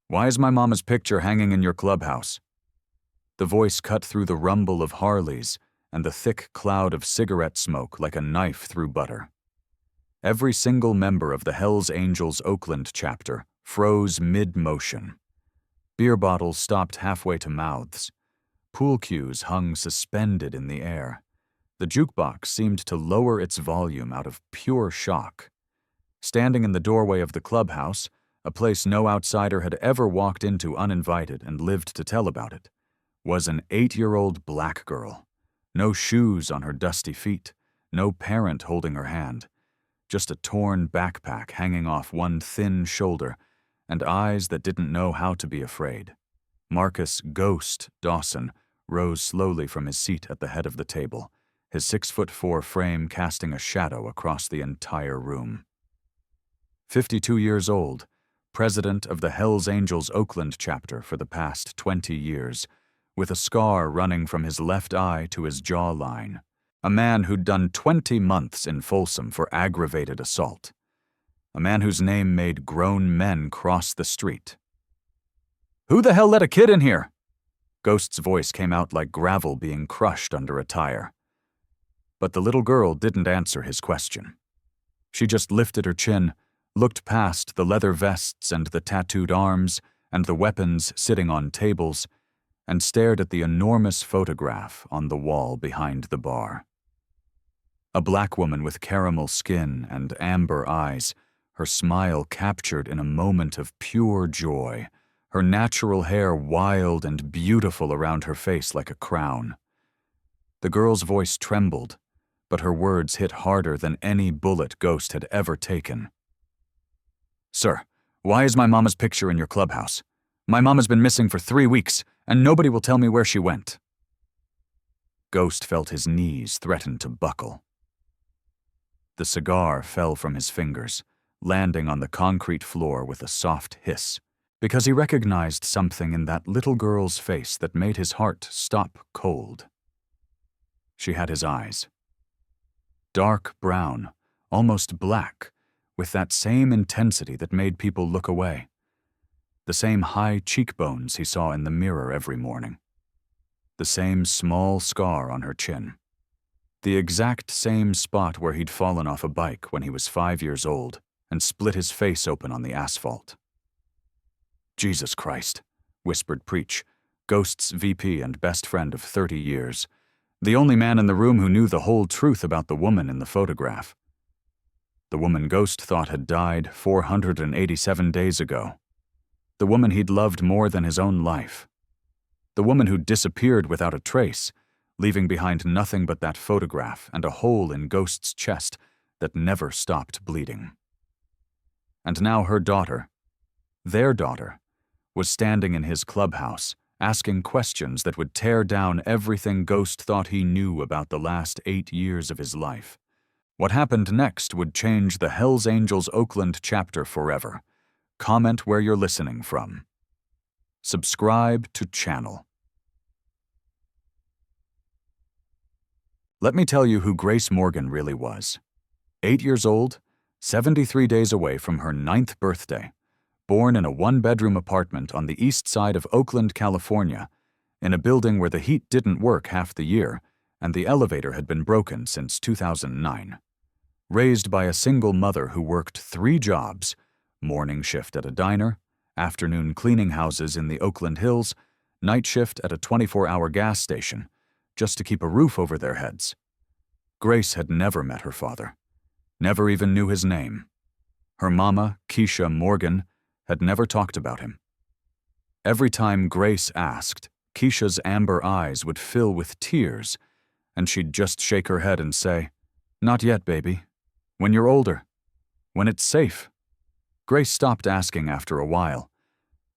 Why is my mama's picture hanging in your clubhouse? The voice cut through the rumble of Harleys and the thick cloud of cigarette smoke like a knife through butter. Every single member of the Hells Angels Oakland chapter froze mid-motion. Beer bottles stopped halfway to mouths. Pool cues hung suspended in the air. The jukebox seemed to lower its volume out of pure shock. Standing in the doorway of the clubhouse, a place no outsider had ever walked into uninvited and lived to tell about it, was an 8-year-old black girl. No shoes on her dusty feet, no parent holding her hand, just a torn backpack hanging off one thin shoulder and eyes that didn't know how to be afraid. Marcus Ghost Dawson rose slowly from his seat at the head of the table, his 6'4" frame casting a shadow across the entire room. 52 years old, president of the Hells Angels Oakland chapter for the past 20 years, with a scar running from his left eye to his jawline. A man who'd done 20 months in Folsom for aggravated assault. A man whose name made grown men cross the street. "Who the hell let a kid in here?" Ghost's voice came out like gravel being crushed under a tire. But the little girl didn't answer his question. She just lifted her chin, looked past the leather vests and the tattooed arms and the weapons sitting on tables, and stared at the enormous photograph on the wall behind the bar. A black woman with caramel skin and amber eyes, her smile captured in a moment of pure joy, her natural hair wild and beautiful around her face like a crown. The girl's voice trembled, but her words hit harder than any bullet Ghost had ever taken. "Sir, why is my mama's picture in your clubhouse? My mama's been missing for 3 weeks, and nobody will tell me where she went." Ghost felt his knees threaten to buckle. The cigar fell from his fingers, landing on the concrete floor with a soft hiss, because he recognized something in that little girl's face that made his heart stop cold. She had his eyes. Dark brown, almost black, with that same intensity that made people look away. The same high cheekbones he saw in the mirror every morning. The same small scar on her chin. The exact same spot where he'd fallen off a bike when he was 5 years old and split his face open on the asphalt. "Jesus Christ," whispered Preach, Ghost's VP and best friend of 30 years, the only man in the room who knew the whole truth about the woman in the photograph. The woman Ghost thought had died 487 days ago. The woman he'd loved more than his own life. The woman who disappeared without a trace, leaving behind nothing but that photograph and a hole in Ghost's chest that never stopped bleeding. And now her daughter, their daughter, was standing in his clubhouse, asking questions that would tear down everything Ghost thought he knew about the last 8 years of his life. What happened next would change the Hells Angels Oakland chapter forever. Comment where you're listening from. Subscribe to channel. Let me tell you who Grace Morgan really was. 8 years old, 73 days away from her 9th birthday, born in a 1-bedroom apartment on the east side of Oakland, California, in a building where the heat didn't work half the year and the elevator had been broken since 2009. Raised by a single mother who worked 3 jobs, morning shift at a diner, afternoon cleaning houses in the Oakland Hills, night shift at a 24-hour gas station, just to keep a roof over their heads. Grace had never met her father, never even knew his name. Her mama, Keisha Morgan, had never talked about him. Every time Grace asked, Keisha's amber eyes would fill with tears, and she'd just shake her head and say, "Not yet, baby. When you're older. When it's safe." Grace stopped asking after a while.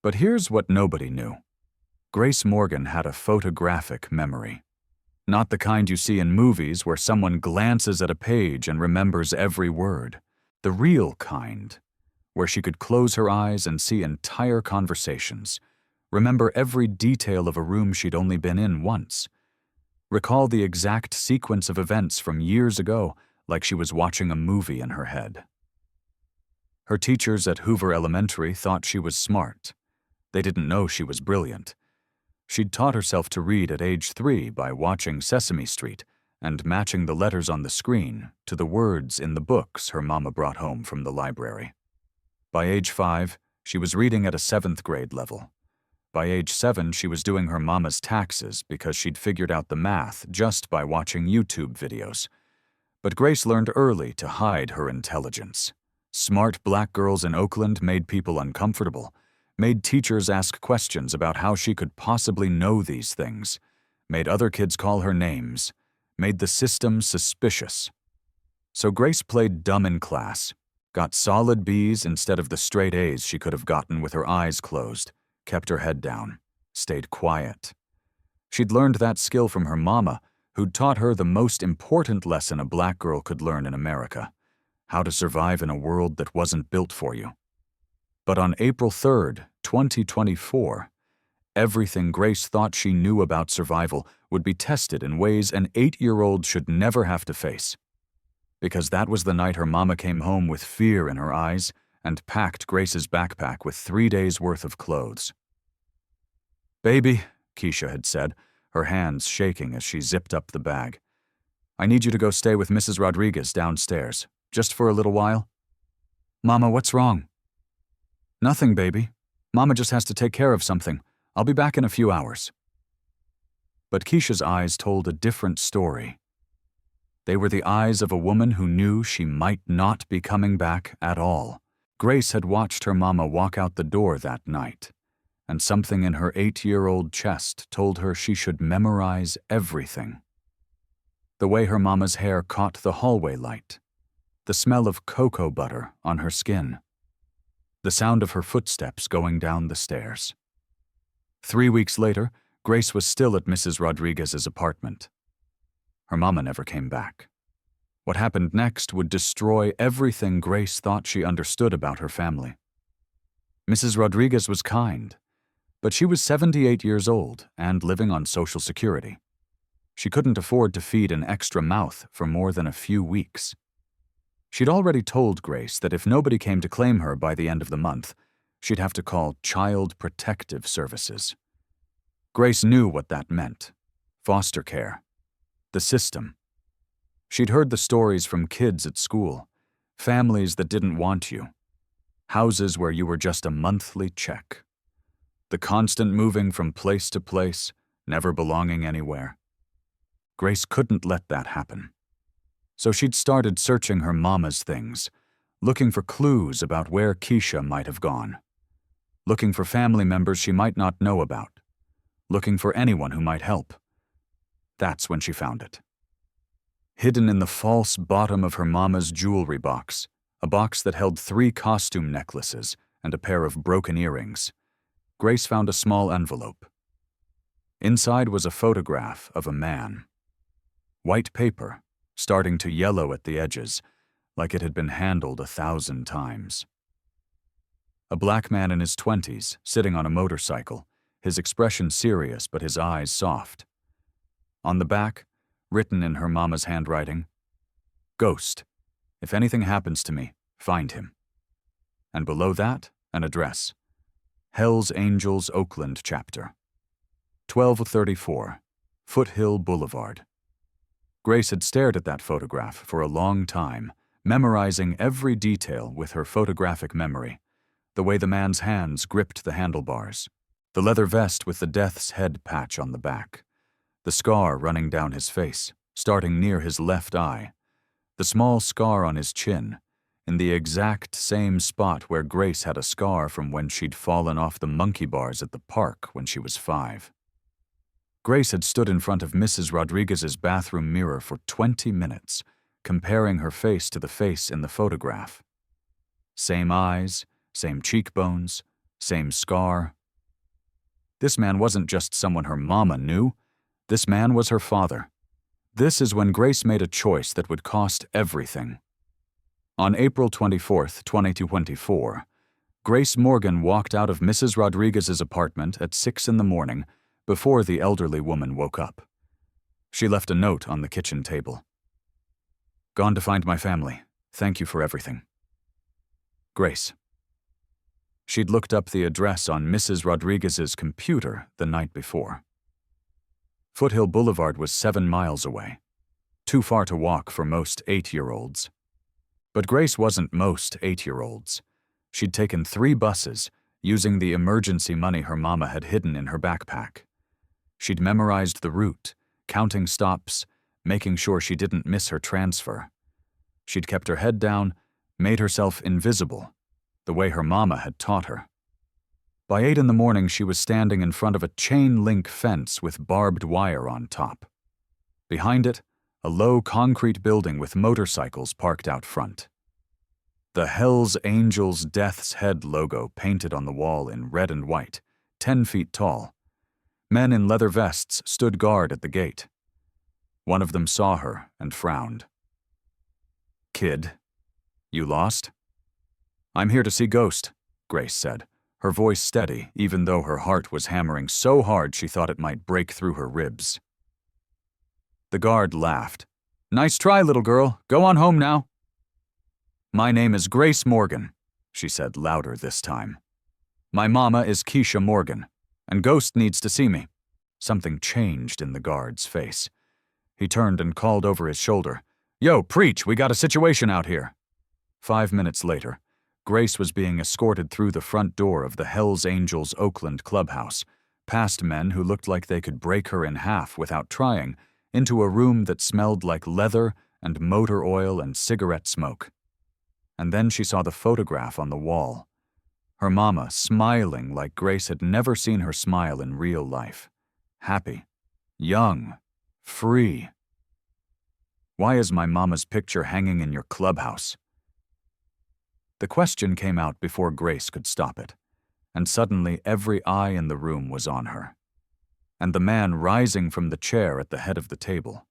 But here's what nobody knew. Grace Morgan had a photographic memory. Not the kind you see in movies where someone glances at a page and remembers every word. The real kind, where she could close her eyes and see entire conversations, remember every detail of a room she'd only been in once, recall the exact sequence of events from years ago like she was watching a movie in her head. Her teachers at Hoover Elementary thought she was smart. They didn't know she was brilliant. She'd taught herself to read at age 3 by watching Sesame Street and matching the letters on the screen to the words in the books her mama brought home from the library. By age 5, she was reading at a 7th grade level. By age 7, she was doing her mama's taxes because she'd figured out the math just by watching YouTube videos. But Grace learned early to hide her intelligence. Smart black girls in Oakland made people uncomfortable, made teachers ask questions about how she could possibly know these things, made other kids call her names, made the system suspicious. So Grace played dumb in class, got solid B's instead of the straight A's she could have gotten with her eyes closed, kept her head down, stayed quiet. She'd learned that skill from her mama, who'd taught her the most important lesson a black girl could learn in America: how to survive in a world that wasn't built for you. But on April 3rd, 2024, everything Grace thought she knew about survival would be tested in ways an 8-year-old should never have to face. Because that was the night her mama came home with fear in her eyes and packed Grace's backpack with 3 days' worth of clothes. "Baby," Keisha had said, her hands shaking as she zipped up the bag, "I need you to go stay with Mrs. Rodriguez downstairs, just for a little while." "Mama, what's wrong?" "Nothing, baby. Mama just has to take care of something. I'll be back in a few hours." But Keisha's eyes told a different story. They were the eyes of a woman who knew she might not be coming back at all. Grace had watched her mama walk out the door that night, and something in her 8-year-old chest told her she should memorize everything. The way her mama's hair caught the hallway light, the smell of cocoa butter on her skin, the sound of her footsteps going down the stairs. 3 weeks later, Grace was still at Mrs. Rodriguez's apartment. Her mama never came back. What happened next would destroy everything Grace thought she understood about her family. Mrs. Rodriguez was kind, but she was 78 years old and living on Social Security. She couldn't afford to feed an extra mouth for more than a few weeks. She'd already told Grace that if nobody came to claim her by the end of the month, she'd have to call Child Protective Services. Grace knew what that meant: foster care, the system. She'd heard the stories from kids at school, families that didn't want you, houses where you were just a monthly check, the constant moving from place to place, never belonging anywhere. Grace couldn't let that happen. So she'd started searching her mama's things, looking for clues about where Keisha might have gone, looking for family members she might not know about, looking for anyone who might help. That's when she found it. Hidden in the false bottom of her mama's jewelry box, a box that held 3 costume necklaces and a pair of broken earrings, Grace found a small envelope. Inside was a photograph of a man. White paper, starting to yellow at the edges, like it had been handled 1,000 times. A black man in his 20s, sitting on a motorcycle, his expression serious but his eyes soft. On the back, written in her mama's handwriting, "Ghost. If anything happens to me, find him." And below that, an address: Hell's Angels Oakland Chapter, 1234, Foothill Boulevard. Grace had stared at that photograph for a long time, memorizing every detail with her photographic memory: the way the man's hands gripped the handlebars, the leather vest with the death's head patch on the back, the scar running down his face, starting near his left eye, the small scar on his chin, in the exact same spot where Grace had a scar from when she'd fallen off the monkey bars at the park when she was 5. Grace had stood in front of Mrs. Rodriguez's bathroom mirror for 20 minutes, comparing her face to the face in the photograph. Same eyes, same cheekbones, same scar. This man wasn't just someone her mama knew. This man was her father. This is when Grace made a choice that would cost everything. On April 24th, 2024, Grace Morgan walked out of Mrs. Rodriguez's apartment at 6 in the morning before the elderly woman woke up. She left a note on the kitchen table. "Gone to find my family. Thank you for everything. Grace." She'd looked up the address on Mrs. Rodriguez's computer the night before. Foothill Boulevard was 7 miles away, too far to walk for most 8-year-olds. But Grace wasn't most 8-year-olds. She'd taken 3 buses, using the emergency money her mama had hidden in her backpack. She'd memorized the route, counting stops, making sure she didn't miss her transfer. She'd kept her head down, made herself invisible, the way her mama had taught her. By 8 in the morning, she was standing in front of a chain-link fence with barbed wire on top. Behind it, a low concrete building with motorcycles parked out front. The Hells Angels Death's Head logo painted on the wall in red and white, 10 feet tall. Men in leather vests stood guard at the gate. One of them saw her and frowned. "Kid, you lost?" "I'm here to see Ghost," Grace said, her voice steady even though her heart was hammering so hard she thought it might break through her ribs. The guard laughed. "Nice try, little girl. Go on home now." "My name is Grace Morgan," she said louder this time. "My mama is Keisha Morgan, and Ghost needs to see me." Something changed in the guard's face. He turned and called over his shoulder, "Yo, preach, we got a situation out here." 5 minutes later, Grace was being escorted through the front door of the Hells Angels Oakland Clubhouse, past men who looked like they could break her in half without trying, into a room that smelled like leather and motor oil and cigarette smoke. And then she saw the photograph on the wall. Her mama smiling like Grace had never seen her smile in real life. Happy, young, free. "Why is my mama's picture hanging in your clubhouse?" The question came out before Grace could stop it, and suddenly every eye in the room was on her. And the man rising from the chair at the head of the table,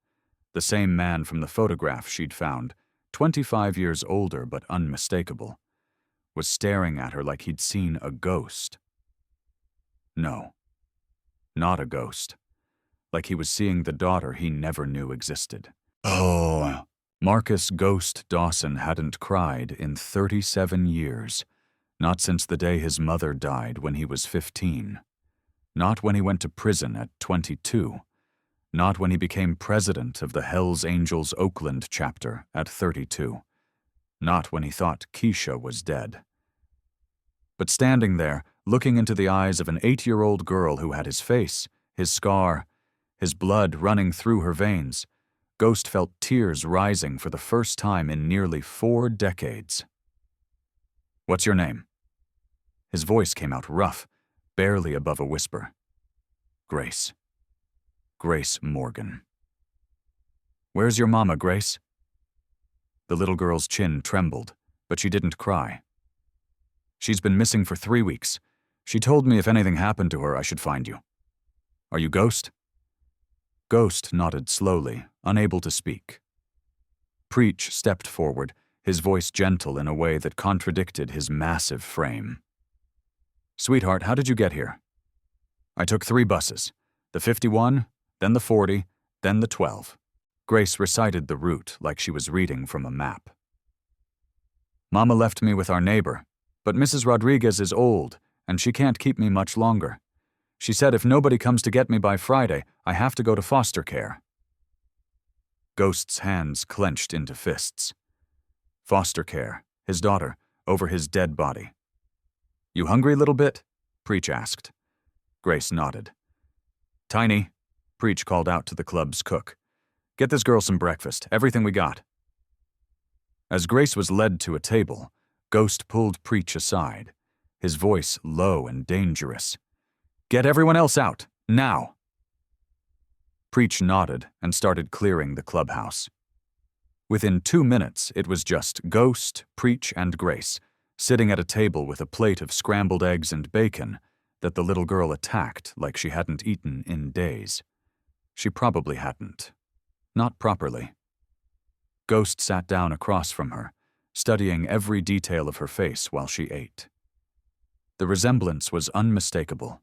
the same man from the photograph she'd found, 25 years older but unmistakable, was staring at her like he'd seen a ghost. No, not a ghost. Like he was seeing the daughter he never knew existed. Oh, Marcus Ghost Dawson hadn't cried in 37 years, not since the day his mother died when he was 15. Not when he went to prison at 22. Not when he became president of the Hells Angels Oakland chapter at 32. Not when he thought Keisha was dead. But standing there, looking into the eyes of an 8-year-old girl who had his face, his scar, his blood running through her veins, Ghost felt tears rising for the first time in nearly 4 decades. "What's your name?" His voice came out rough, barely above a whisper. "Grace. Grace Morgan." "Where's your mama, Grace?" The little girl's chin trembled, but she didn't cry. "She's been missing for 3 weeks. She told me if anything happened to her, I should find you. Are you Ghost?" Ghost nodded slowly, unable to speak. Preach stepped forward, his voice gentle in a way that contradicted his massive frame. "Sweetheart, how did you get here?" "I took 3 buses. The 51, then the 40, then the 12. Grace recited the route like she was reading from a map. "Mama left me with our neighbor, but Mrs. Rodriguez is old, and she can't keep me much longer. She said if nobody comes to get me by Friday, I have to go to foster care." Ghost's hands clenched into fists. Foster care, his daughter, over his dead body. "You hungry, little bit?" Preach asked. Grace nodded. "Tiny," Preach called out to the club's cook. "Get this girl some breakfast, everything we got." As Grace was led to a table, Ghost pulled Preach aside, his voice low and dangerous. "Get everyone else out, now." Preach nodded and started clearing the clubhouse. Within 2 minutes, it was just Ghost, Preach, and Grace, sitting at a table with a plate of scrambled eggs and bacon that the little girl attacked like she hadn't eaten in days. She probably hadn't. Not properly. Ghost sat down across from her, studying every detail of her face while she ate. The resemblance was unmistakable.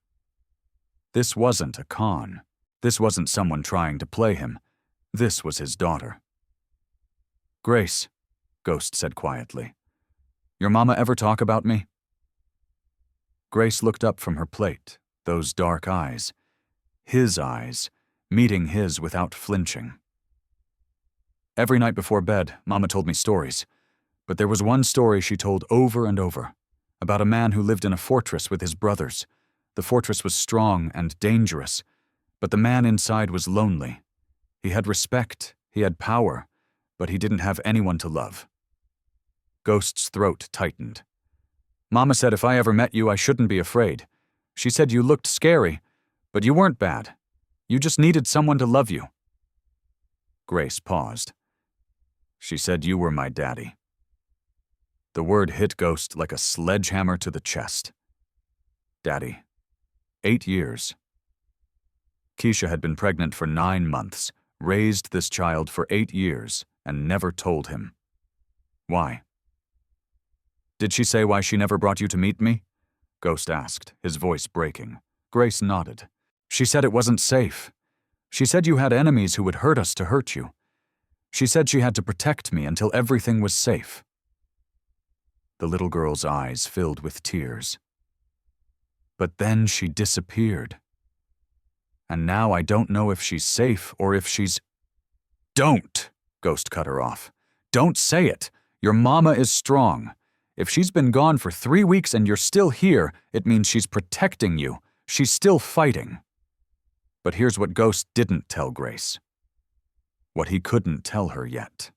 This wasn't a con. This wasn't someone trying to play him. This was his daughter. "Grace," Ghost said quietly, "your mama ever talk about me?" Grace looked up from her plate, those dark eyes, his eyes, meeting his without flinching. Every night before bed, Mama told me stories, but there was one story she told over and over, about a man who lived in a fortress with his brothers. The fortress was strong and dangerous, but the man inside was lonely. He had respect, he had power, but he didn't have anyone to love. Ghost's throat tightened. Mama said if I ever met you, I shouldn't be afraid. She said you looked scary, but you weren't bad. You just needed someone to love you. Grace paused. She said you were my daddy. The word hit Ghost like a sledgehammer to the chest. Daddy. 8 years. Keisha had been pregnant for 9 months, raised this child for 8 years, and never told him. Why? Did she say why she never brought you to meet me? Ghost asked, his voice breaking. Grace nodded. She said it wasn't safe. She said you had enemies who would hurt us to hurt you. She said she had to protect me until everything was safe. The little girl's eyes filled with tears. But then she disappeared. And now I don't know if she's safe or if she's... Don't! Ghost cut her off. Don't say it. Your mama is strong. If she's been gone for 3 weeks and you're still here, it means she's protecting you. She's still fighting. But here's what Ghost didn't tell Grace. What he couldn't tell her yet.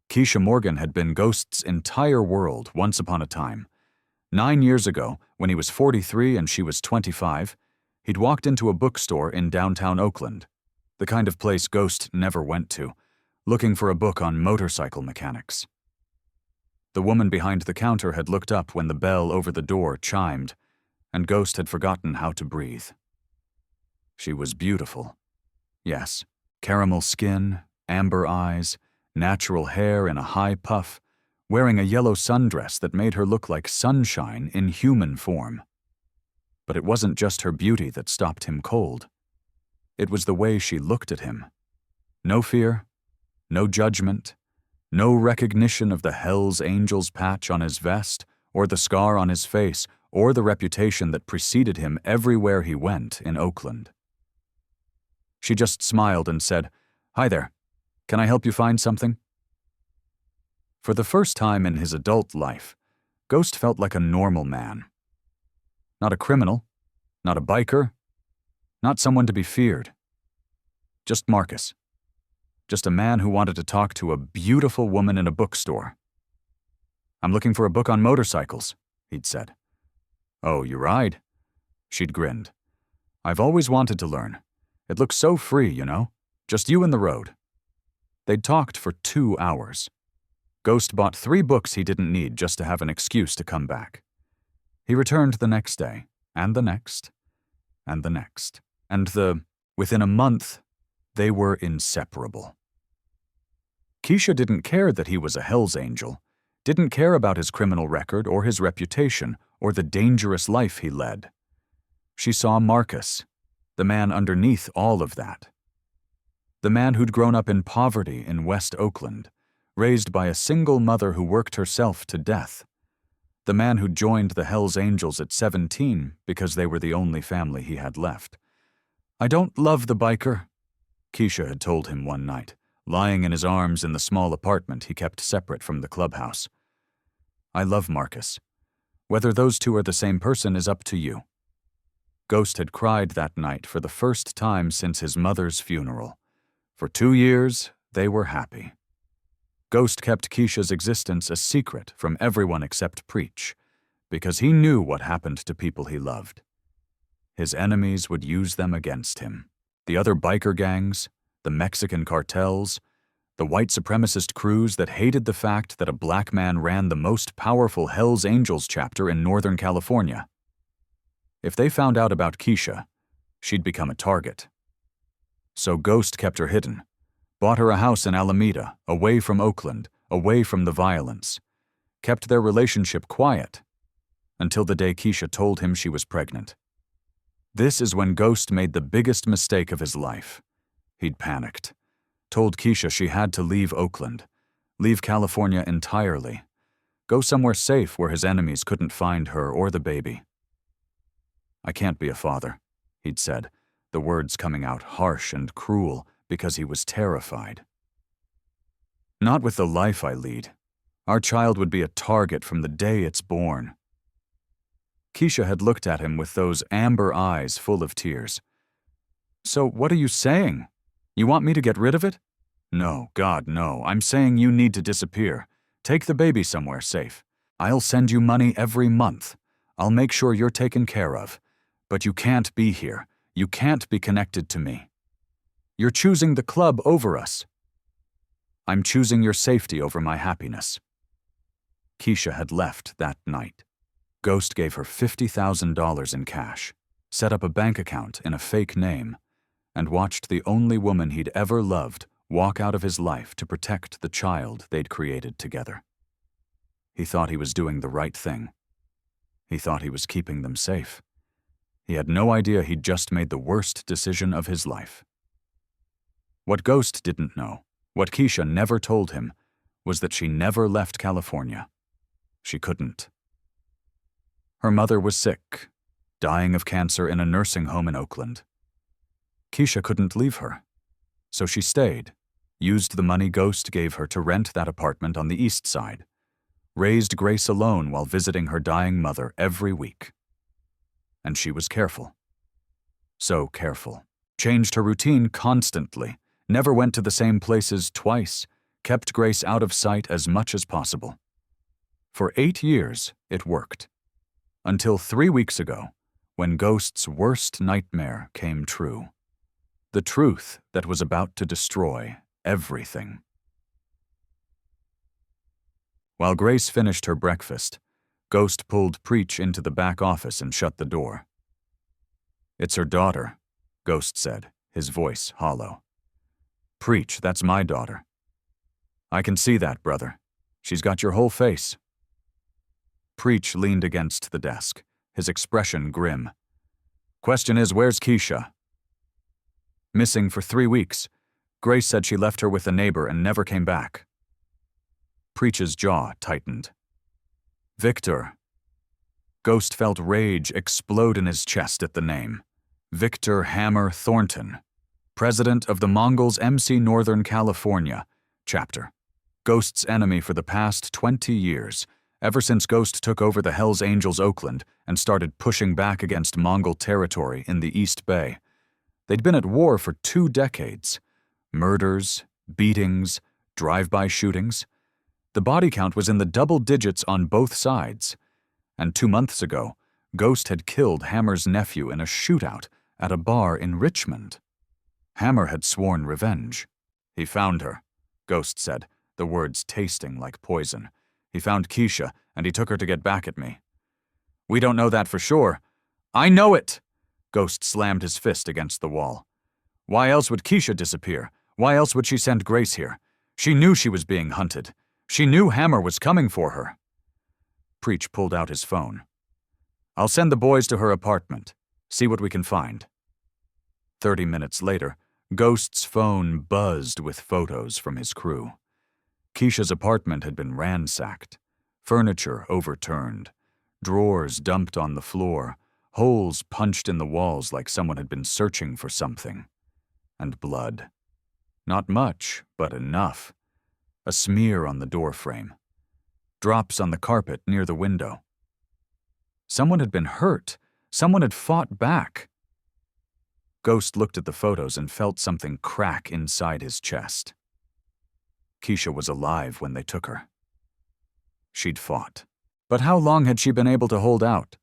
Keisha Morgan had been Ghost's entire world once upon a time. 9 years ago, when he was 43 and she was 25, he'd walked into a bookstore in downtown Oakland, the kind of place Ghost never went to, looking for a book on motorcycle mechanics. The woman behind the counter had looked up when the bell over the door chimed, and Ghost had forgotten how to breathe. She was beautiful. Yes, caramel skin, amber eyes, natural hair in a high puff, wearing a yellow sundress that made her look like sunshine in human form. But it wasn't just her beauty that stopped him cold. It was the way she looked at him. No fear, no judgment, no recognition of the Hell's Angels patch on his vest, or the scar on his face, or the reputation that preceded him everywhere he went in Oakland. She just smiled and said, "Hi there. Can I help you find something?" For the first time in his adult life, Ghost felt like a normal man. Not a criminal, not a biker, not someone to be feared. Just Marcus. Just a man who wanted to talk to a beautiful woman in a bookstore. "I'm looking for a book on motorcycles," he'd said. "Oh, you ride?" She'd grinned. "I've always wanted to learn. It looks so free, you know? Just you and the road." They'd talked for 2 hours. Ghost bought 3 books he didn't need just to have an excuse to come back. He returned the next day, and the next, and the next. And within a month, they were inseparable. Keisha didn't care that he was a Hell's Angel, didn't care about his criminal record or his reputation or the dangerous life he led. She saw Marcus, the man underneath all of that. The man who'd grown up in poverty in West Oakland, raised by a single mother who worked herself to death. The man who joined the Hell's Angels at 17 because they were the only family he had left. "I don't love the biker," Keisha had told him one night, lying in his arms in the small apartment he kept separate from the clubhouse. "I love Marcus. Whether those two are the same person is up to you." Ghost had cried that night for the first time since his mother's funeral. For 2 years, they were happy. Ghost kept Keisha's existence a secret from everyone except Preach, because he knew what happened to people he loved. His enemies would use them against him. The other biker gangs, the Mexican cartels, the white supremacist crews that hated the fact that a black man ran the most powerful Hell's Angels chapter in Northern California. If they found out about Keisha, she'd become a target. So Ghost kept her hidden, bought her a house in Alameda, away from Oakland, away from the violence, kept their relationship quiet, until the day Keisha told him she was pregnant. This is when Ghost made the biggest mistake of his life. He'd panicked, told Keisha she had to leave Oakland, leave California entirely, go somewhere safe where his enemies couldn't find her or the baby. I can't be a father, he'd said, the words coming out harsh and cruel because he was terrified. Not with the life I lead. Our child would be a target from the day it's born. Keisha had looked at him with those amber eyes full of tears. So what are you saying? You want me to get rid of it? No, God, no. I'm saying you need to disappear. Take the baby somewhere safe. I'll send you money every month. I'll make sure you're taken care of. But you can't be here. You can't be connected to me. You're choosing the club over us. I'm choosing your safety over my happiness. Keisha had left that night. Ghost gave her $50,000 in cash, set up a bank account in a fake name, and watched the only woman he'd ever loved walk out of his life to protect the child they'd created together. He thought he was doing the right thing. He thought he was keeping them safe. He had no idea he'd just made the worst decision of his life. What Ghost didn't know, what Keisha never told him, was that she never left California. She couldn't. Her mother was sick, dying of cancer in a nursing home in Oakland. Keisha couldn't leave her, so she stayed, used the money Ghost gave her to rent that apartment on the east side, raised Grace alone while visiting her dying mother every week. And she was careful. So careful. Changed her routine constantly, never went to the same places twice, kept Grace out of sight as much as possible. For 8 years, it worked. Until 3 weeks ago, when Ghost's worst nightmare came true. The truth that was about to destroy everything. While Grace finished her breakfast, Ghost pulled Preach into the back office and shut the door. It's her daughter, Ghost said, his voice hollow. Preach, that's my daughter. I can see that, brother. She's got your whole face. Preach leaned against the desk, his expression grim. Question is, where's Keisha? Missing for 3 weeks. Grace said she left her with a neighbor and never came back. Preach's jaw tightened. Victor. Ghost felt rage explode in his chest at the name. Victor Hammer Thornton, president of the Mongols MC Northern California chapter. Ghost's enemy for the past 20 years, ever since Ghost took over the Hells Angels Oakland and started pushing back against Mongol territory in the East Bay. They'd been at war for 2 decades. Murders, beatings, drive-by shootings. The body count was in the double digits on both sides. And 2 months ago, Ghost had killed Hammer's nephew in a shootout at a bar in Richmond. Hammer had sworn revenge. He found her, Ghost said, the words tasting like poison. He found Keisha, and he took her to get back at me. We don't know that for sure. I know it! Ghost slammed his fist against the wall. Why else would Keisha disappear? Why else would she send Grace here? She knew she was being hunted. She knew Hammer was coming for her. Preach pulled out his phone. I'll send the boys to her apartment. See what we can find. 30 minutes later, Ghost's phone buzzed with photos from his crew. Keisha's apartment had been ransacked, furniture overturned, drawers dumped on the floor, holes punched in the walls like someone had been searching for something. And blood. Not much, but enough. A smear on the doorframe. Drops on the carpet near the window. Someone had been hurt. Someone had fought back. Ghost looked at the photos and felt something crack inside his chest. Keisha was alive when they took her. She'd fought. But how long had she been able to hold out?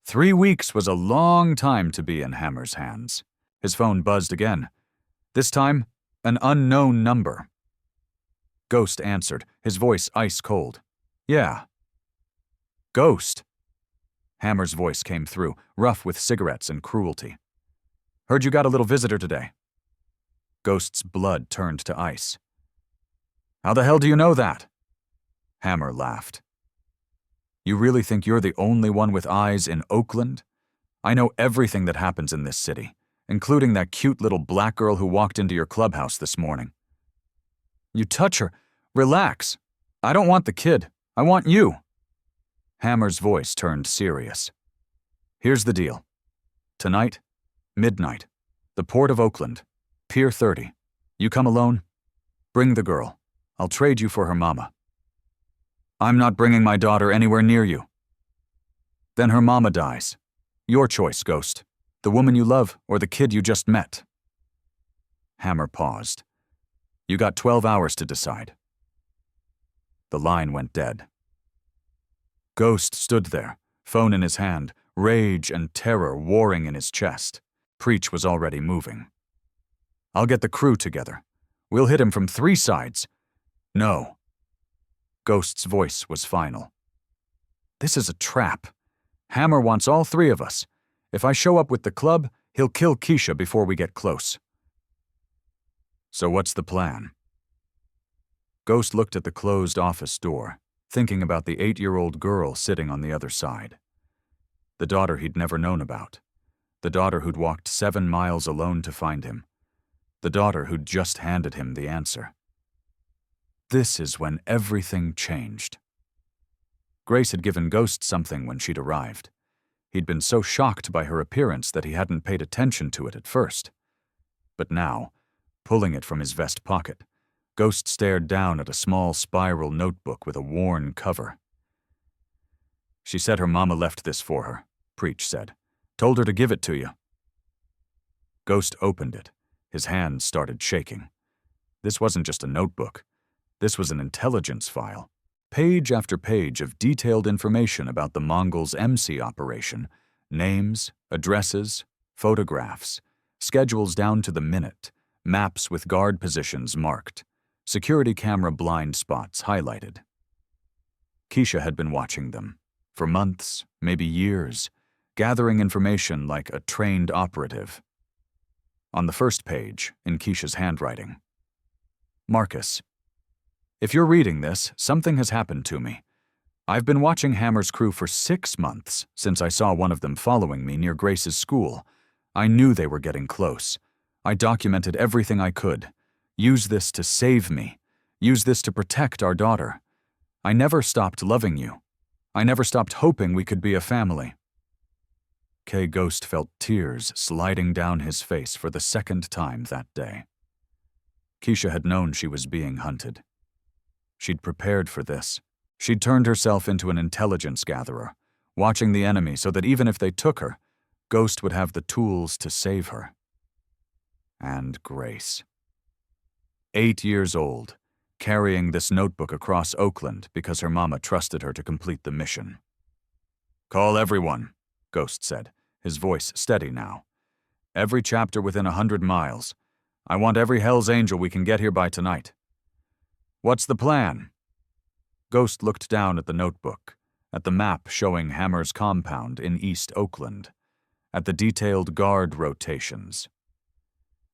3 weeks was a long time to be in Hammer's hands. His phone buzzed again. This time, an unknown number. Ghost answered, his voice ice cold. Yeah. Ghost. Hammer's voice came through, rough with cigarettes and cruelty. Heard you got a little visitor today. Ghost's blood turned to ice. How the hell do you know that? Hammer laughed. You really think you're the only one with eyes in Oakland? I know everything that happens in this city, including that cute little black girl who walked into your clubhouse this morning. You touch her. Relax. I don't want the kid. I want you. Hammer's voice turned serious. Here's the deal. Tonight, midnight, the port of Oakland, Pier 30. You come alone? Bring the girl. I'll trade you for her mama. I'm not bringing my daughter anywhere near you. Then her mama dies. Your choice, Ghost. The woman you love or the kid you just met. Hammer paused. You got 12 hours to decide. The line went dead. Ghost stood there, phone in his hand, rage and terror warring in his chest. Preach was already moving. I'll get the crew together. We'll hit him from 3 sides. No. Ghost's voice was final. This is a trap. Hammer wants all 3 of us. If I show up with the club, he'll kill Keisha before we get close. So what's the plan? Ghost looked at the closed office door, thinking about the 8-year-old girl sitting on the other side. The daughter he'd never known about. The daughter who'd walked 7 miles alone to find him. The daughter who'd just handed him the answer. This is when everything changed. Grace had given Ghost something when she'd arrived. He'd been so shocked by her appearance that he hadn't paid attention to it at first. But now, pulling it from his vest pocket, Ghost stared down at a small spiral notebook with a worn cover. She said her mama left this for her, Preach said. Told her to give it to you. Ghost opened it. His hand started shaking. This wasn't just a notebook. This was an intelligence file. Page after page of detailed information about the Mongols' MC operation. Names, addresses, photographs, schedules down to the minute, maps with guard positions marked, security camera blind spots highlighted. Keisha had been watching them, for months, maybe years, gathering information like a trained operative. On the first page, in Keisha's handwriting, Marcus, if you're reading this, something has happened to me. I've been watching Hammer's crew for 6 months since I saw one of them following me near Grace's school. I knew they were getting close. I documented everything I could. Use this to save me. Use this to protect our daughter. I never stopped loving you. I never stopped hoping we could be a family. K. Ghost felt tears sliding down his face for the 2nd time that day. Keisha had known she was being hunted. She'd prepared for this. She'd turned herself into an intelligence gatherer, watching the enemy so that even if they took her, Ghost would have the tools to save her. And Grace. 8 years old, carrying this notebook across Oakland because her mama trusted her to complete the mission. Call everyone, Ghost said, his voice steady now. Every chapter within 100 miles. I want every Hell's Angel we can get here by tonight. What's the plan? Ghost looked down at the notebook, at the map showing Hammer's compound in East Oakland, at the detailed guard rotations.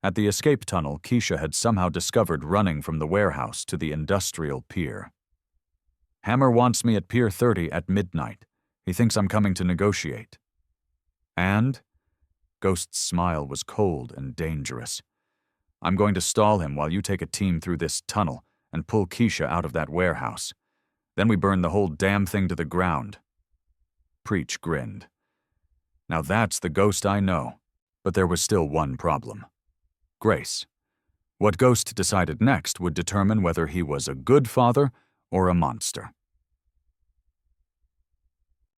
At the escape tunnel Keisha had somehow discovered running from the warehouse to the industrial pier. Hammer wants me at Pier 30 at midnight. He thinks I'm coming to negotiate. And? Ghost's smile was cold and dangerous. I'm going to stall him while you take a team through this tunnel and pull Keisha out of that warehouse. Then we burn the whole damn thing to the ground. Preach grinned. Now that's the Ghost I know, but there was still one problem. Grace. What Ghost decided next would determine whether he was a good father or a monster.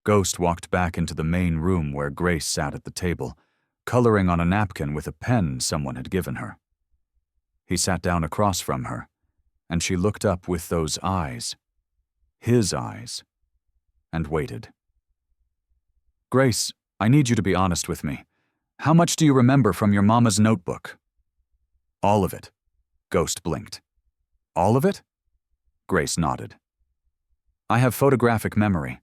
Ghost walked back into the main room where Grace sat at the table, coloring on a napkin with a pen someone had given her. He sat down across from her, and she looked up with those eyes, his eyes, and waited. Grace, I need you to be honest with me. How much do you remember from your mama's notebook? All of it. Ghost blinked. All of it? Grace nodded. I have photographic memory.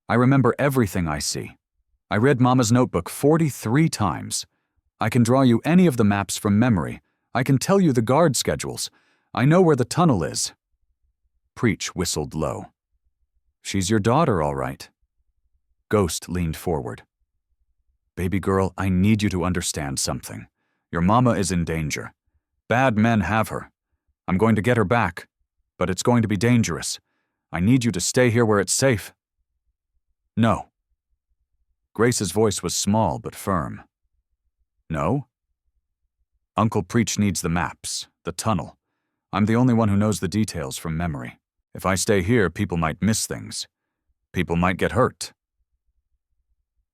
I remember everything I see. I read Mama's notebook 43 times. I can draw you any of the maps from memory. I can tell you the guard schedules. I know where the tunnel is. Preach whistled low. She's your daughter, all right. Ghost leaned forward. Baby girl, I need you to understand something. Your mama is in danger. Bad men have her. I'm going to get her back, but it's going to be dangerous. I need you to stay here where it's safe. No. Grace's voice was small but firm. No? Uncle Preach needs the maps, the tunnel. I'm the only one who knows the details from memory. If I stay here, people might miss things. People might get hurt.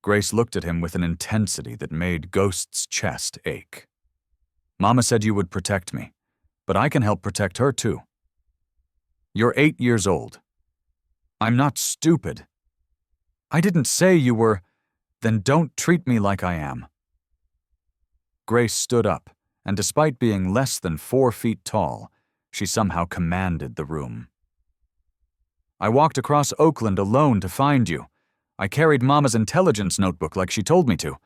Grace looked at him with an intensity that made Ghost's chest ache. Mama said you would protect me, but I can help protect her too. You're 8 years old. I'm not stupid. I didn't say you were. Then don't treat me like I am. Grace stood up, and despite being less than 4 feet tall, she somehow commanded the room. I walked across Oakland alone to find you. I carried Mama's intelligence notebook like she told me to.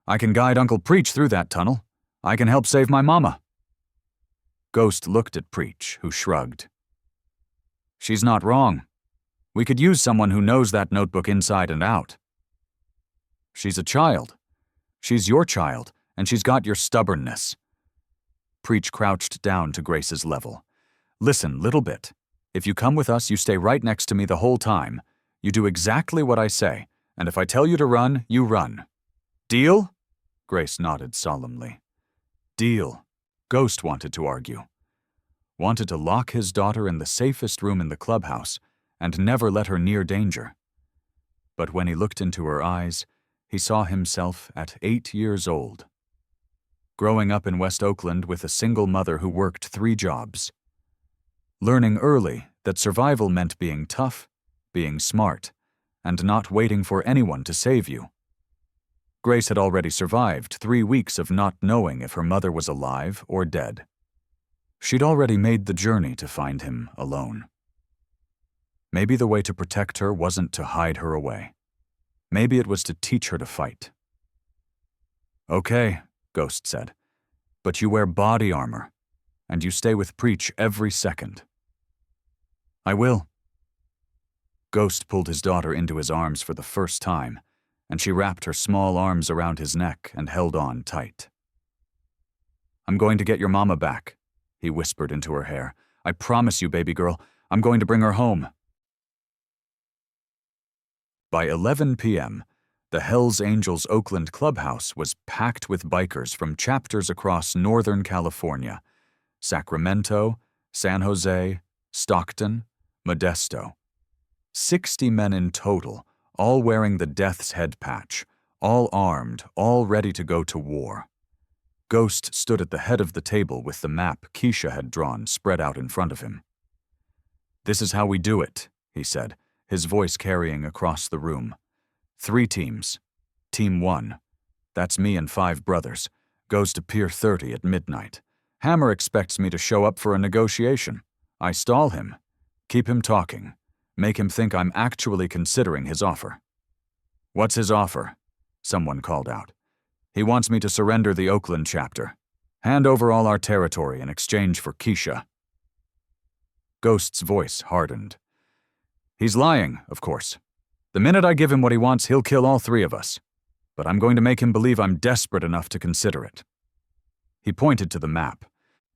I can guide Uncle Preach through that tunnel. I can help save my mama. Ghost looked at Preach, who shrugged. She's not wrong. We could use someone who knows that notebook inside and out. She's a child. She's your child, and she's got your stubbornness. Preach crouched down to Grace's level. Listen, little bit. If you come with us, you stay right next to me the whole time. You do exactly what I say, and if I tell you to run, you run. Deal? Grace nodded solemnly. Deal. Ghost wanted to argue. Wanted to lock his daughter in the safest room in the clubhouse and never let her near danger. But when he looked into her eyes, he saw himself at 8 years old. Growing up in West Oakland with a single mother who worked 3 jobs. Learning early that survival meant being tough, being smart, and not waiting for anyone to save you. Grace had already survived 3 weeks of not knowing if her mother was alive or dead. She'd already made the journey to find him alone. Maybe the way to protect her wasn't to hide her away. Maybe it was to teach her to fight. Okay, Ghost said, but you wear body armor, and you stay with Preach every second. I will. Ghost pulled his daughter into his arms for the first time, and she wrapped her small arms around his neck and held on tight. I'm going to get your mama back, he whispered into her hair. I promise you, baby girl, I'm going to bring her home. By 11 p.m., the Hells Angels Oakland Clubhouse was packed with bikers from chapters across Northern California, Sacramento, San Jose, Stockton, Modesto. 60 men in total, all wearing the Death's Head patch, all armed, all ready to go to war. Ghost stood at the head of the table with the map Keisha had drawn spread out in front of him. This is how we do it, he said, his voice carrying across the room. 3 teams. Team 1. That's me and 5 brothers. Goes to Pier 30 at midnight. Hammer expects me to show up for a negotiation. I stall him. Keep him talking. Make him think I'm actually considering his offer. What's his offer? Someone called out. He wants me to surrender the Oakland chapter. Hand over all our territory in exchange for Keisha. Ghost's voice hardened. He's lying, of course. The minute I give him what he wants, he'll kill all 3 of us. But I'm going to make him believe I'm desperate enough to consider it. He pointed to the map.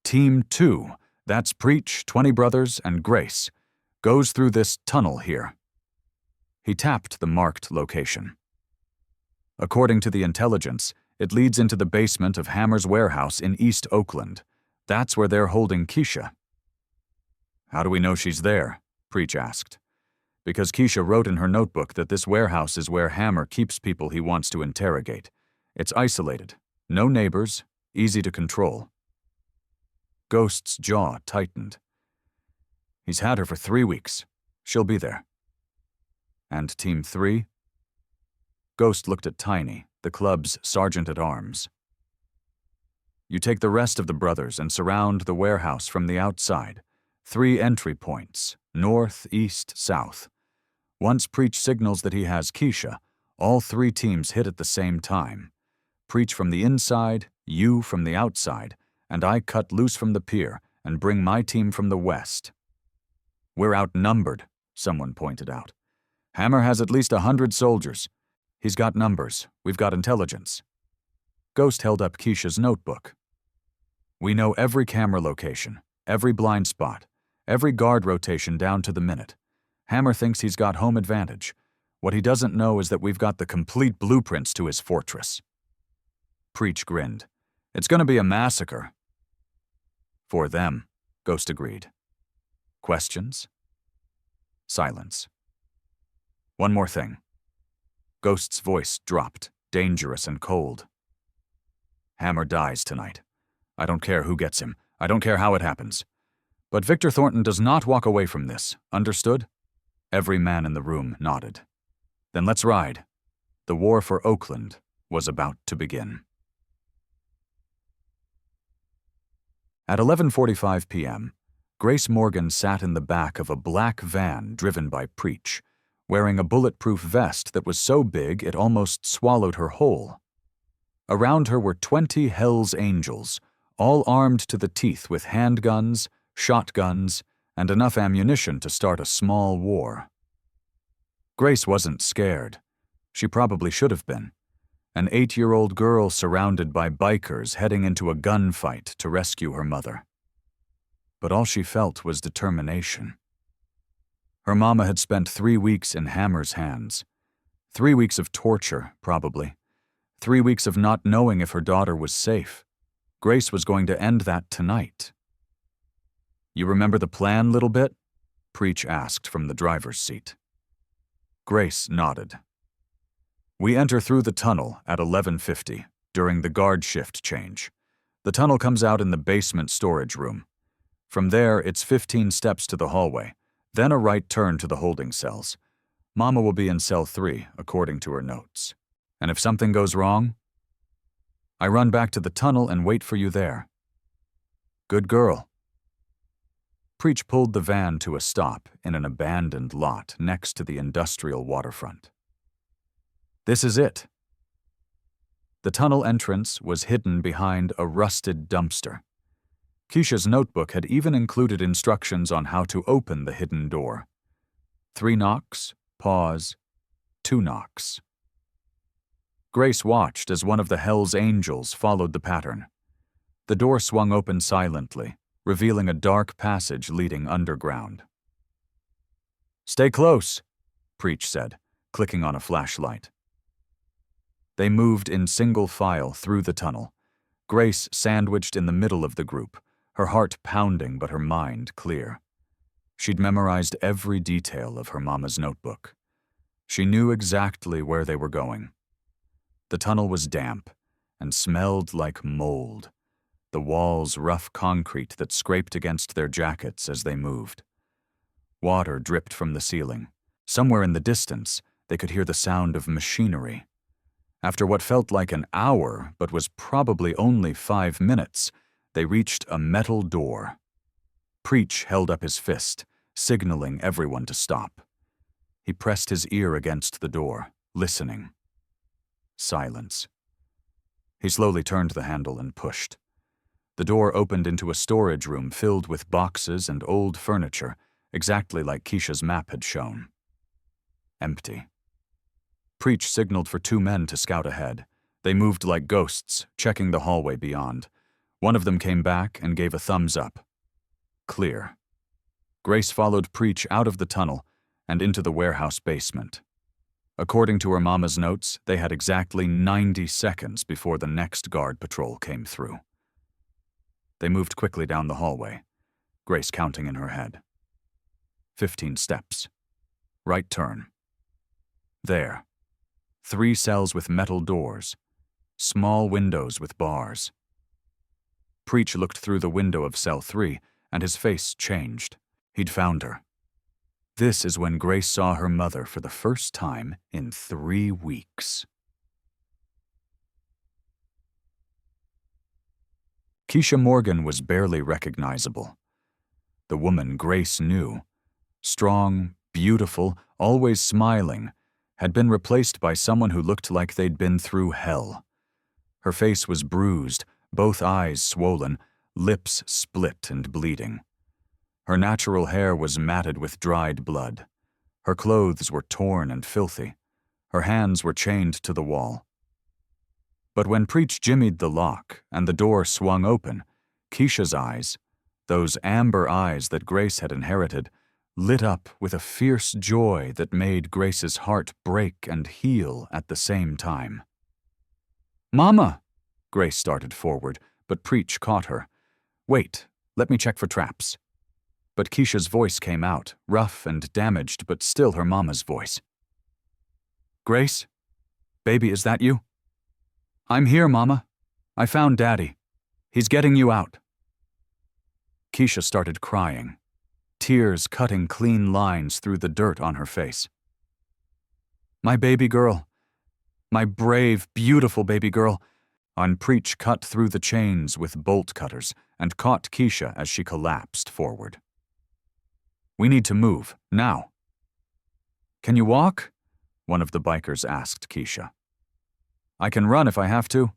Team 2, that's Preach, 20 brothers, and Grace, goes through this tunnel here. He tapped the marked location. According to the intelligence, it leads into the basement of Hammer's warehouse in East Oakland. That's where they're holding Keisha. How do we know she's there? Preach asked. Because Keisha wrote in her notebook that this warehouse is where Hammer keeps people he wants to interrogate. It's isolated, no neighbors, easy to control. Ghost's jaw tightened. He's had her for 3 weeks. She'll be there. And Team 3? Ghost looked at Tiny, the club's sergeant-at-arms. You take the rest of the brothers and surround the warehouse from the outside. 3 entry points, north, east, south. Once Preach signals that he has Keisha, all 3 teams hit at the same time. Preach from the inside, you from the outside, and I cut loose from the pier and bring my team from the west. We're outnumbered, someone pointed out. Hammer has at least 100 soldiers. He's got numbers. We've got intelligence. Ghost held up Keisha's notebook. We know every camera location, every blind spot, every guard rotation down to the minute. Hammer thinks he's got home advantage. What he doesn't know is that we've got the complete blueprints to his fortress. Preach grinned. It's gonna be a massacre. For them, Ghost agreed. Questions? Silence. One more thing. Ghost's voice dropped, dangerous and cold. Hammer dies tonight. I don't care who gets him. I don't care how it happens. But Victor Thornton does not walk away from this. Understood? Every man in the room nodded. Then let's ride. The war for Oakland was about to begin. At 11:45 p.m., Grace Morgan sat in the back of a black van driven by Preach, wearing a bulletproof vest that was so big it almost swallowed her whole. Around her were 20 Hell's Angels, all armed to the teeth with handguns, shotguns, and enough ammunition to start a small war. Grace wasn't scared. She probably should have been. An 8-year-old girl surrounded by bikers heading into a gunfight to rescue her mother. But all she felt was determination. Her mama had spent 3 weeks in Hammer's hands. 3 weeks of torture, probably. 3 weeks of not knowing if her daughter was safe. Grace was going to end that tonight. You remember the plan, little bit? Preach asked from the driver's seat. Grace nodded. We enter through the tunnel at 11:50 during the guard shift change. The tunnel comes out in the basement storage room. From there, it's 15 steps to the hallway, then a right turn to the holding cells. Mama will be in cell 3, according to her notes. And if something goes wrong, I run back to the tunnel and wait for you there. Good girl. Preach pulled the van to a stop in an abandoned lot next to the industrial waterfront. This is it. The tunnel entrance was hidden behind a rusted dumpster. Keisha's notebook had even included instructions on how to open the hidden door. 3 knocks, pause, 2 knocks. Grace watched as one of the Hell's Angels followed the pattern. The door swung open silently, revealing a dark passage leading underground. Stay close, Preach said, clicking on a flashlight. They moved in single file through the tunnel, Grace sandwiched in the middle of the group, her heart pounding but her mind clear. She'd memorized every detail of her mama's notebook. She knew exactly where they were going. The tunnel was damp and smelled like mold, the walls rough concrete that scraped against their jackets as they moved. Water dripped from the ceiling. Somewhere in the distance, they could hear the sound of machinery. After what felt like an hour, but was probably only 5 minutes, they reached a metal door. Preach held up his fist, signaling everyone to stop. He pressed his ear against the door, listening. Silence. He slowly turned the handle and pushed. The door opened into a storage room filled with boxes and old furniture, exactly like Keisha's map had shown. Empty. Preach signaled for 2 men to scout ahead. They moved like ghosts, checking the hallway beyond. One of them came back and gave a thumbs up. Clear. Grace followed Preach out of the tunnel and into the warehouse basement. According to her mama's notes, they had exactly 90 seconds before the next guard patrol came through. They moved quickly down the hallway, Grace counting in her head. 15 steps. Right turn. There. 3 cells with metal doors, small windows with bars. Preach looked through the window of cell 3, and his face changed. He'd found her. This is when Grace saw her mother for the first time in 3 weeks. Keisha Morgan was barely recognizable. The woman Grace knew, strong, beautiful, always smiling, had been replaced by someone who looked like they'd been through hell. Her face was bruised, both eyes swollen, lips split and bleeding. Her natural hair was matted with dried blood. Her clothes were torn and filthy. Her hands were chained to the wall. But when Preach jimmied the lock and the door swung open, Keisha's eyes, those amber eyes that Grace had inherited, lit up with a fierce joy that made Grace's heart break and heal at the same time. "Mama!" Grace started forward, but Preach caught her. "Wait, let me check for traps." But Keisha's voice came out, rough and damaged, but still her mama's voice. "Grace? Baby, is that you?" "I'm here, Mama. I found Daddy. He's getting you out." Keisha started crying, tears cutting clean lines through the dirt on her face. "My baby girl. My brave, beautiful baby girl." Preach cut through the chains with bolt cutters and caught Keisha as she collapsed forward. "We need to move, now." "Can you walk?" one of the bikers asked Keisha. "I can run if I have to."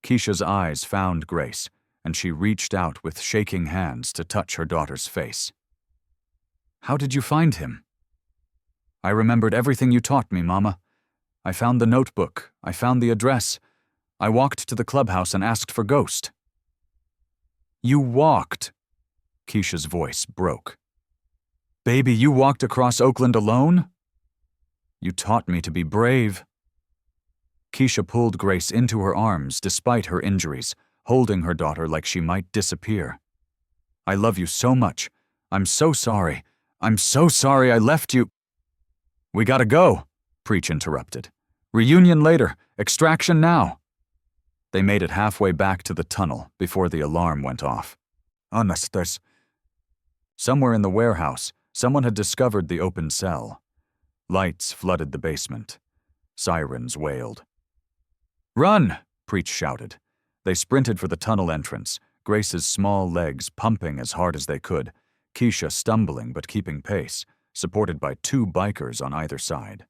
Keisha's eyes found Grace, and she reached out with shaking hands to touch her daughter's face. "How did you find him?" "I remembered everything you taught me, Mama. I found the notebook. I found the address. I walked to the clubhouse and asked for Ghost." "You walked?" Keisha's voice broke. "Baby, you walked across Oakland alone?" "You taught me to be brave." Keisha pulled Grace into her arms despite her injuries, holding her daughter like she might disappear. "I love you so much. I'm so sorry. I'm so sorry I left you." "We gotta go," Preach interrupted. "Reunion later. Extraction now." They made it halfway back to the tunnel before the alarm went off. Honesters. Somewhere in the warehouse, someone had discovered the open cell. Lights flooded the basement. Sirens wailed. "Run!" Preach shouted. They sprinted for the tunnel entrance, Grace's small legs pumping as hard as they could, Keisha stumbling but keeping pace, supported by two bikers on either side.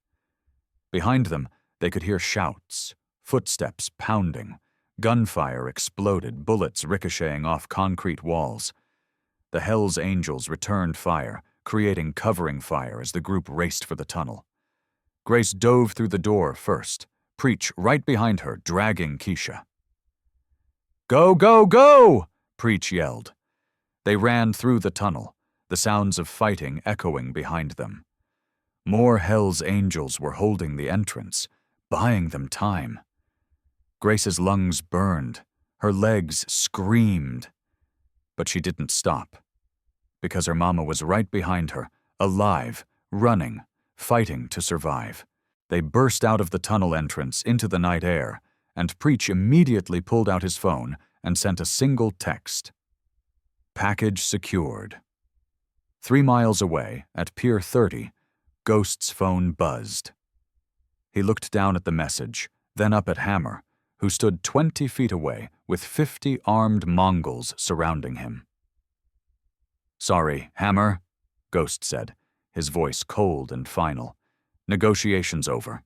Behind them, they could hear shouts, footsteps pounding. Gunfire exploded, bullets ricocheting off concrete walls. The Hells Angels returned fire, creating covering fire as the group raced for the tunnel. Grace dove through the door first, Preach right behind her, dragging Keisha. "Go, go, go!" Preach yelled. They ran through the tunnel, the sounds of fighting echoing behind them. More Hells Angels were holding the entrance, buying them time. Grace's lungs burned, her legs screamed. But she didn't stop, because her mama was right behind her, alive, running, fighting to survive. They burst out of the tunnel entrance into the night air, and Preach immediately pulled out his phone and sent a single text. "Package secured." 3 miles away, at Pier 30, Ghost's phone buzzed. He looked down at the message, then up at Hammer, who stood 20 feet away with 50 armed Mongols surrounding him. "Sorry, Hammer," Ghost said, his voice cold and final. "Negotiations over."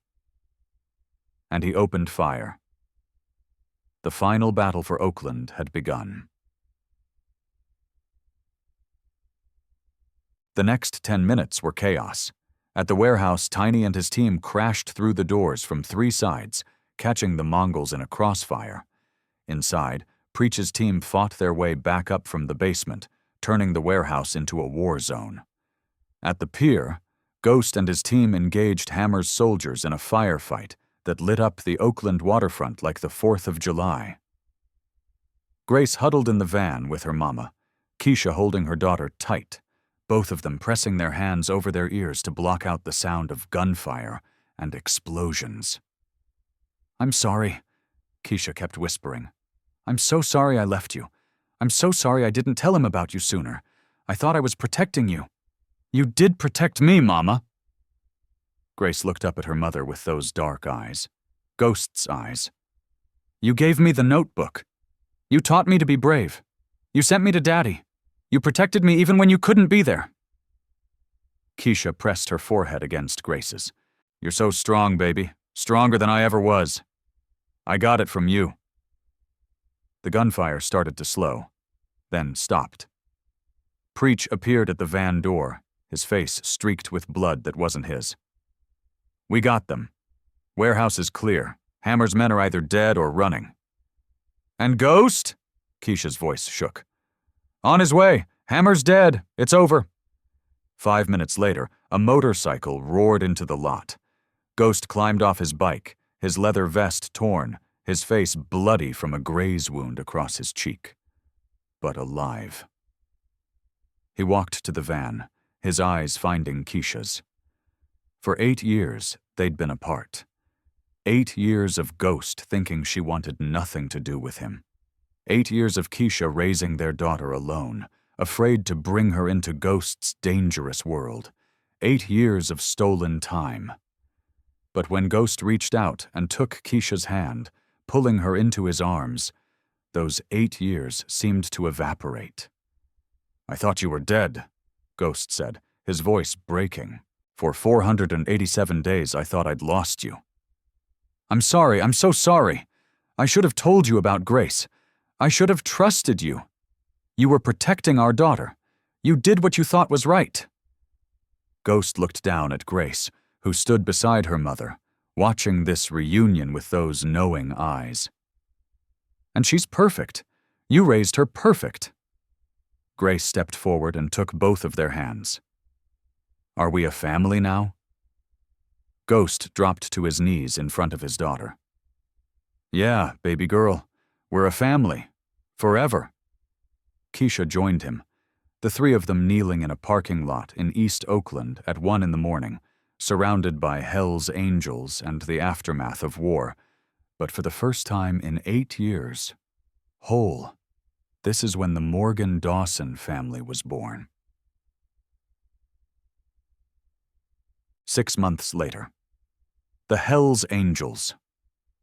And he opened fire. The final battle for Oakland had begun. The next 10 minutes were chaos. At the warehouse, Tiny and his team crashed through the doors from 3 sides, catching the Mongols in a crossfire. Inside, Preach's team fought their way back up from the basement, turning the warehouse into a war zone. At the pier, Ghost and his team engaged Hammer's soldiers in a firefight that lit up the Oakland waterfront like the 4th of July. Grace huddled in the van with her mama, Keisha holding her daughter tight, both of them pressing their hands over their ears to block out the sound of gunfire and explosions. "I'm sorry," Keisha kept whispering. "I'm so sorry I left you. I'm so sorry I didn't tell him about you sooner. I thought I was protecting you." "You did protect me, Mama." Grace looked up at her mother with those dark eyes, Ghost's eyes. "You gave me the notebook. You taught me to be brave. You sent me to Daddy. You protected me even when you couldn't be there." Keisha pressed her forehead against Grace's. "You're so strong, baby. Stronger than I ever was. I got it from you." The gunfire started to slow, then stopped. Preach appeared at the van door, his face streaked with blood that wasn't his. "We got them. Warehouse is clear. Hammer's men are either dead or running." "And Ghost?" Keisha's voice shook. "On his way. Hammer's dead. It's over." 5 minutes later, a motorcycle roared into the lot. Ghost climbed off his bike, his leather vest torn, his face bloody from a graze wound across his cheek, but alive. He walked to the van, his eyes finding Keisha's. For 8 years, they'd been apart. 8 years of Ghost thinking she wanted nothing to do with him. 8 years of Keisha raising their daughter alone, afraid to bring her into Ghost's dangerous world. 8 years of stolen time. But when Ghost reached out and took Keisha's hand, pulling her into his arms, those 8 years seemed to evaporate. "I thought you were dead," Ghost said, his voice breaking. "For 487 days I thought I'd lost you." "I'm sorry, I'm so sorry. I should have told you about Grace. I should have trusted you. You were protecting our daughter. You did what you thought was right." Ghost looked down at Grace, who stood beside her mother, watching this reunion with those knowing eyes. "And she's perfect. You raised her perfect." Grace stepped forward and took both of their hands. "Are we a family now?" Ghost dropped to his knees in front of his daughter. "Yeah, baby girl, we're a family. Forever." Keisha joined him, the three of them kneeling in a parking lot in East Oakland at 1 a.m, surrounded by Hell's Angels and the aftermath of war, but for the first time in 8 years, whole. This is when the Morgan Dawson family was born. 6 months later. The Hell's Angels.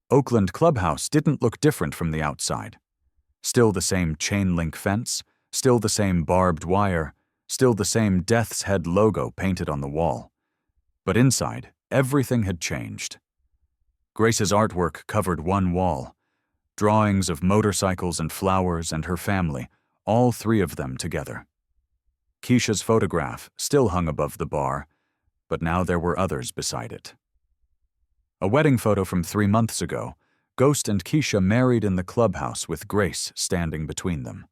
Oakland Clubhouse didn't look different from the outside. Still the same chain-link fence, still the same barbed wire, still the same Death's Head logo painted on the wall. But inside, everything had changed. Grace's artwork covered one wall. Drawings of motorcycles and flowers and her family, all 3 of them together. Keisha's photograph still hung above the bar, but now there were others beside it. A wedding photo from 3 months ago, Ghost and Keisha married in the clubhouse with Grace standing between them.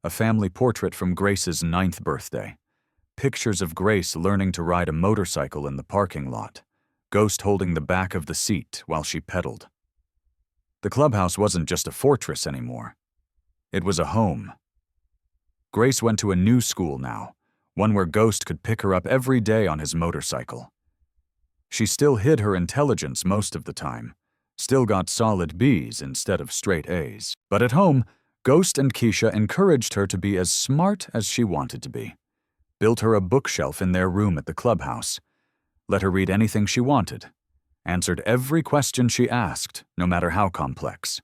A family portrait from Grace's 9th birthday. Pictures of Grace learning to ride a motorcycle in the parking lot, Ghost holding the back of the seat while she pedaled. The clubhouse wasn't just a fortress anymore. It was a home. Grace went to a new school now, one where Ghost could pick her up every day on his motorcycle. She still hid her intelligence most of the time, still got solid B's instead of straight A's. But at home, Ghost and Keisha encouraged her to be as smart as she wanted to be. Built her a bookshelf in their room at the clubhouse. Let her read anything she wanted. Answered every question she asked, no matter how complex.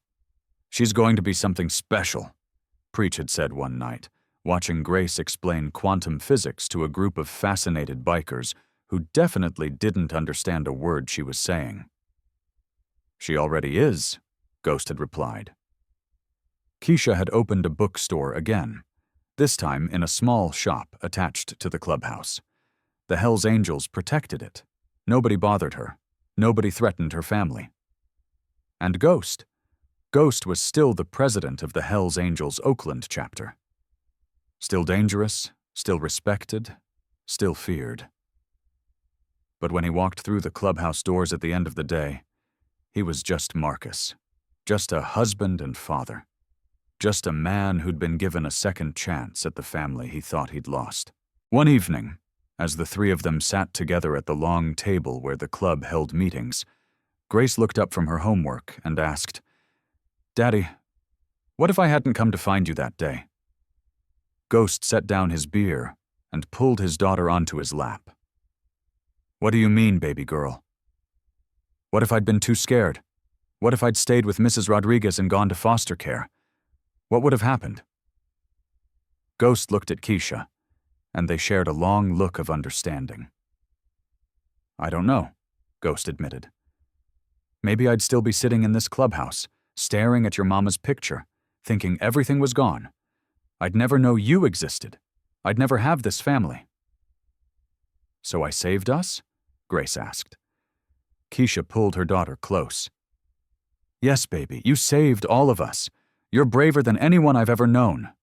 "She's going to be something special," Preach had said one night, watching Grace explain quantum physics to a group of fascinated bikers who definitely didn't understand a word she was saying. "She already is," Ghost had replied. Keisha had opened a bookstore again, this time in a small shop attached to the clubhouse. The Hell's Angels protected it. Nobody bothered her. Nobody threatened her family. And Ghost was still the president of the Hell's Angels Oakland chapter. Still dangerous, still respected, still feared. But when he walked through the clubhouse doors at the end of the day, he was just Marcus, just a husband and father, just a man who'd been given a second chance at the family he thought he'd lost. One evening, as the 3 of them sat together at the long table where the club held meetings, Grace looked up from her homework and asked, "Daddy, what if I hadn't come to find you that day?" Ghost set down his beer and pulled his daughter onto his lap. "What do you mean, baby girl? What if I'd been too scared? What if I'd stayed with Mrs. Rodriguez and gone to foster care? What would have happened?" Ghost looked at Keisha, and they shared a long look of understanding. "I don't know," Ghost admitted. "Maybe I'd still be sitting in this clubhouse, staring at your mama's picture, thinking everything was gone. I'd never know you existed. I'd never have this family." "So I saved us?" Grace asked. Keisha pulled her daughter close. "Yes, baby, you saved all of us. You're braver than anyone I've ever known."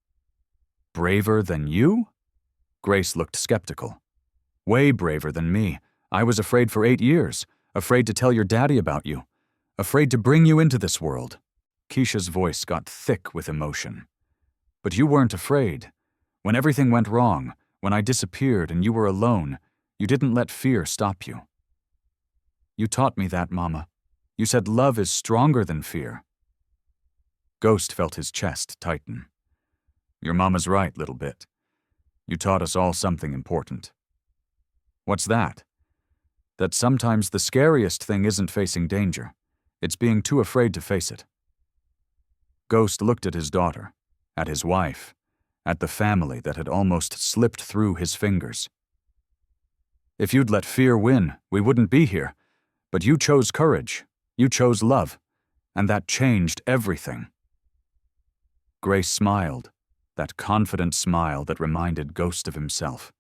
"Braver than you?" Grace looked skeptical. "Way braver than me. I was afraid for 8 years, afraid to tell your daddy about you, Afraid to bring you into this world. Keisha's voice got thick with emotion. But you weren't afraid. When everything went wrong, when I disappeared and you were alone, you didn't let fear stop you. You taught me that, Mama. You said love is stronger than fear. Ghost felt his chest tighten. Your mama's right, little bit. You taught us all something important. What's that? That sometimes the scariest thing isn't facing danger. It's being too afraid to face it. Ghost looked at his daughter, at his wife, at the family that had almost slipped through his fingers. If you'd let fear win, we wouldn't be here. But you chose courage, you chose love, and that changed everything. Grace smiled, that confident smile that reminded Ghost of himself.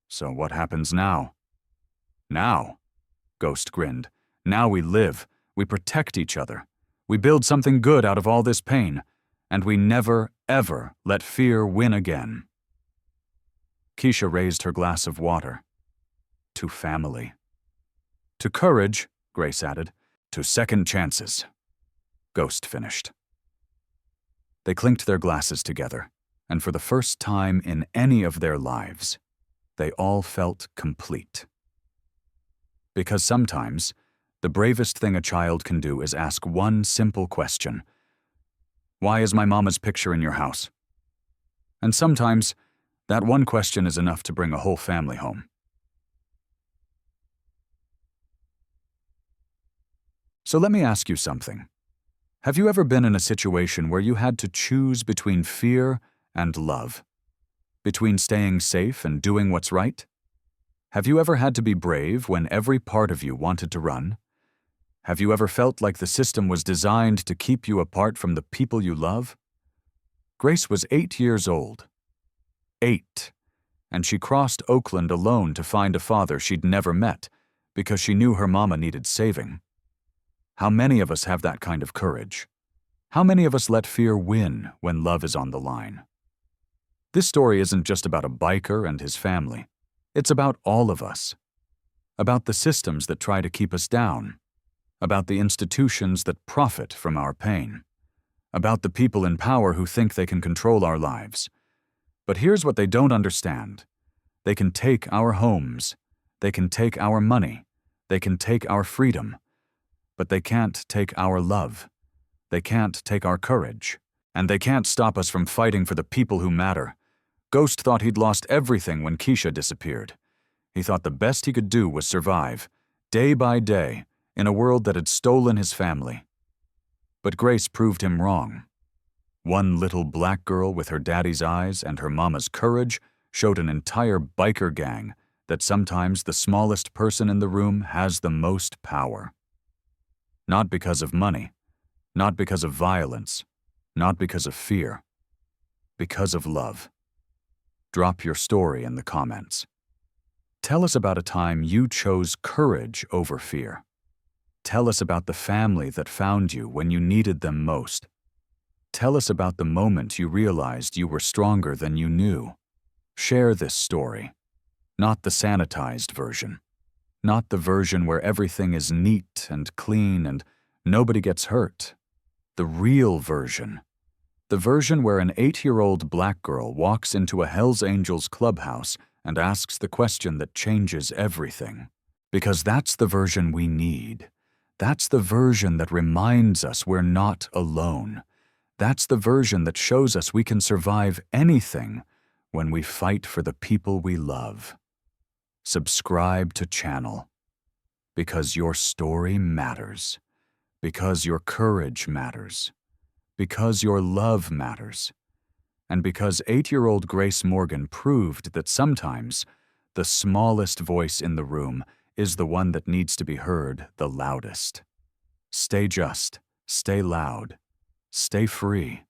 So what happens now? Now, Ghost grinned. Now we live, we protect each other, we build something good out of all this pain, and we never, ever let fear win again. Keisha raised her glass of water. To family. To courage, Grace added. To second chances. Ghost finished. They clinked their glasses together, and for the first time in any of their lives, they all felt complete. Because sometimes, the bravest thing a child can do is ask one simple question. Why is my mama's picture in your house? And sometimes, that one question is enough to bring a whole family home. So let me ask you something. Have you ever been in a situation where you had to choose between fear and love? Between staying safe and doing what's right? Have you ever had to be brave when every part of you wanted to run? Have you ever felt like the system was designed to keep you apart from the people you love? Grace was 8 years old. 8. And she crossed Oakland alone to find a father she'd never met because she knew her mama needed saving. How many of us have that kind of courage? How many of us let fear win when love is on the line? This story isn't just about a biker and his family. It's about all of us. About the systems that try to keep us down. About the institutions that profit from our pain. About the people in power who think they can control our lives. But here's what they don't understand. They can take our homes. They can take our money. They can take our freedom. But they can't take our love. They can't take our courage. And they can't stop us from fighting for the people who matter. Ghost thought he'd lost everything when Keisha disappeared. He thought the best he could do was survive, day by day, in a world that had stolen his family. But Grace proved him wrong. One little black girl with her daddy's eyes and her mama's courage showed an entire biker gang that sometimes the smallest person in the room has the most power. Not because of money, not because of violence, not because of fear, because of love. Drop your story in the comments. Tell us about a time you chose courage over fear. Tell us about the family that found you when you needed them most. Tell us about the moment you realized you were stronger than you knew. Share this story, not the sanitized version. Not the version where everything is neat and clean and nobody gets hurt. The real version. The version where an 8-year-old black girl walks into a Hells Angels clubhouse and asks the question that changes everything. Because that's the version we need. That's the version that reminds us we're not alone. That's the version that shows us we can survive anything when we fight for the people we love. Subscribe to channel. Because your story matters. Because your courage matters. Because your love matters. And because 8-year-old Grace Morgan proved that sometimes the smallest voice in the room is the one that needs to be heard the loudest. Stay just, stay loud, stay free.